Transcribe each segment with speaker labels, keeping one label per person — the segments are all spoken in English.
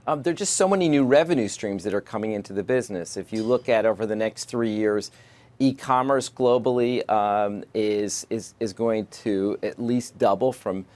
Speaker 1: There are just so many new revenue streams that are coming into the business. If you look at over the next 3 years, e-commerce globally is going to at least double from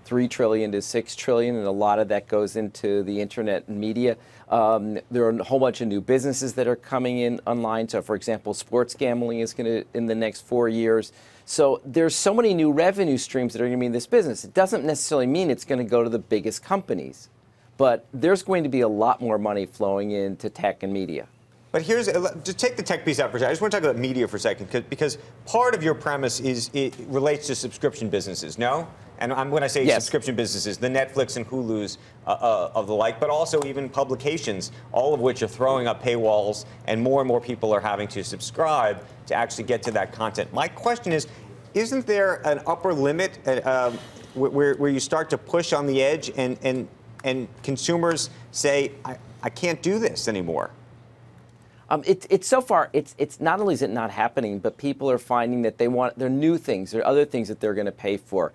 Speaker 1: 3 trillion to 6 trillion, and a lot of that goes into the internet and media. There are a whole bunch of new businesses that are coming in online. So, for example, sports gambling is going to in the next 4 years. So there's so many new revenue streams that are going to be in this business. It doesn't necessarily mean it's going to go to the biggest companies, but there's going to be a lot more money flowing into tech and media.
Speaker 2: But here's, to take the tech piece out for a second, I just want to talk about media for a second, because part of your premise is it relates to subscription businesses, no? And when I say
Speaker 1: yes.
Speaker 2: subscription businesses, the Netflix and Hulu's of the like, but also even publications, all of which are throwing up paywalls, and more people are having to subscribe to actually get to that content. My question is, isn't there an upper limit where you start to push on the edge and consumers say, I can't do this anymore?
Speaker 1: It's so far, it's not only is it not happening, but people are finding that there are new things, there are other things that they're going to pay for.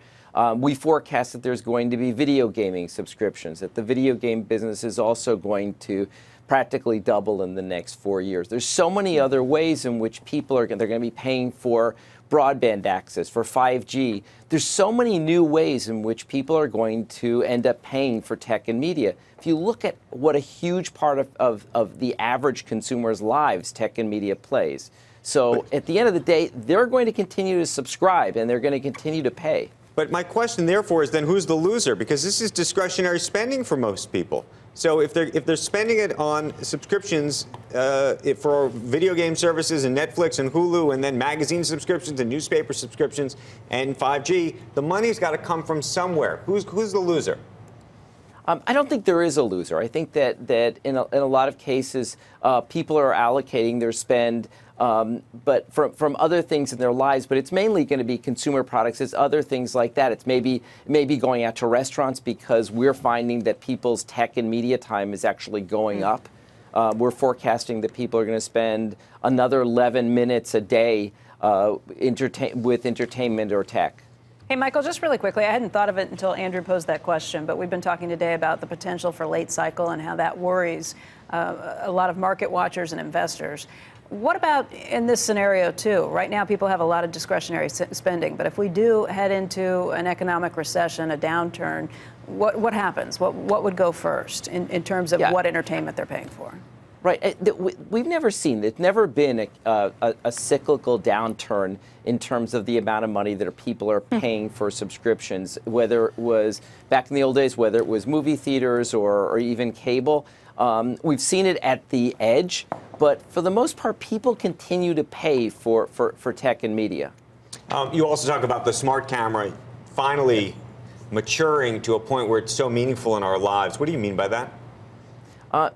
Speaker 1: We forecast that there's going to be video gaming subscriptions, that the video game business is also going to practically double in the next 4 years. There's so many other ways in which people they're going to be paying for broadband access, for 5G. There's so many new ways in which people are going to end up paying for tech and media. If you look at what a huge part of the average consumer's lives tech and media plays. So at the end of the day, they're going to continue to subscribe and they're going to continue to pay.
Speaker 2: But my question, therefore, is then who's the loser? Because this is discretionary spending for most people. So if they're spending it on subscriptions for video game services and Netflix and Hulu, and then magazine subscriptions and newspaper subscriptions and 5G, the money's got to come from somewhere. Who's the loser?
Speaker 1: I don't think there is a loser. I think that in a lot of cases, people are allocating their spend, but from other things in their lives. But it's mainly going to be consumer products. It's other things like that. It's maybe going out to restaurants, because we're finding that people's tech and media time is actually going up. We're forecasting that people are going to spend another 11 minutes a day with entertainment or tech.
Speaker 3: Hey, Michael, just really quickly, I hadn't thought of it until Andrew posed that question, but we've been talking today about the potential for late cycle and how that worries a lot of market watchers and investors. What about in this scenario, too? Right now, people have a lot of discretionary spending, but if we do head into an economic recession, a downturn, what happens? What would go first in terms of what entertainment they're paying for?
Speaker 1: Right. We've never seen, it's never been a cyclical downturn in terms of the amount of money that people are paying for subscriptions, whether it was back in the old days, whether it was movie theaters or even cable. We've seen it at the edge, but for the most part, people continue to pay for tech and media.
Speaker 2: You also talk about the smart camera finally maturing to a point where it's so meaningful in our lives. What do you mean by that?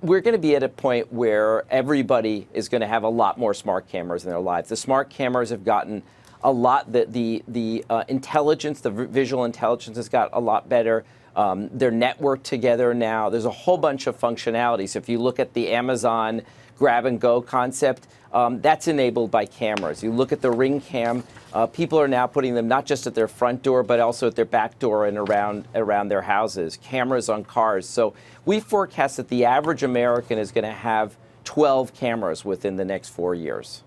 Speaker 1: We're going to be at a point where everybody is going to have a lot more smart cameras in their lives. The smart cameras have gotten a lot, the intelligence, the visual intelligence has got a lot better. They're networked together now. There's a whole bunch of functionalities. If you look at the Amazon grab and go concept, that's enabled by cameras. You look at the Ring Cam, people are now putting them not just at their front door, but also at their back door and around their houses. Cameras on cars. So we forecast that the average American is going to have 12 cameras within the next 4 years.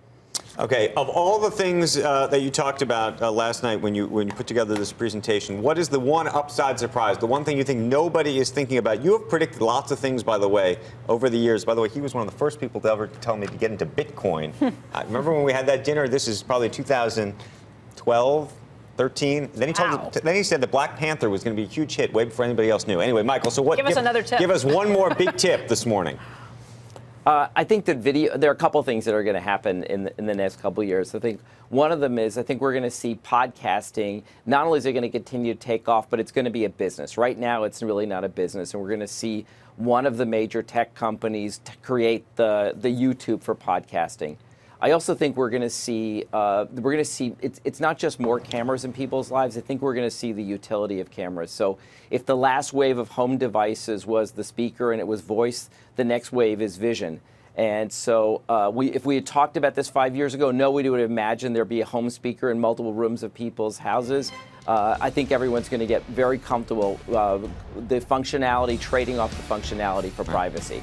Speaker 2: Okay, of all the things that you talked about last night when you put together this presentation, what is the one upside surprise, the one thing you think nobody is thinking about? You have predicted lots of things, by the way, over the years. By the way, he was one of the first people to ever tell me to get into Bitcoin. Remember when we had that dinner? This is probably 2012, 13. Then he said the Black Panther was going to be a huge hit way before anybody else knew. Anyway, Michael, so what?
Speaker 3: Give us another tip.
Speaker 2: Give us one more big tip this morning.
Speaker 1: I think that there are a couple of things that are going to happen in the next couple of years. I think one of them is I think we're going to see podcasting. Not only is it going to continue to take off, but it's going to be a business. Right now, it's really not a business, and we're going to see one of the major tech companies to create the YouTube for podcasting. I also think we're going to see it's not just more cameras in people's lives. I think we're going to see the utility of cameras. So if the last wave of home devices was the speaker and it was voice, the next wave is vision. And so if we had talked about this 5 years ago, nobody would have imagined there'd be a home speaker in multiple rooms of people's houses. I think everyone's going to get very comfortable the functionality, trading off the functionality for privacy.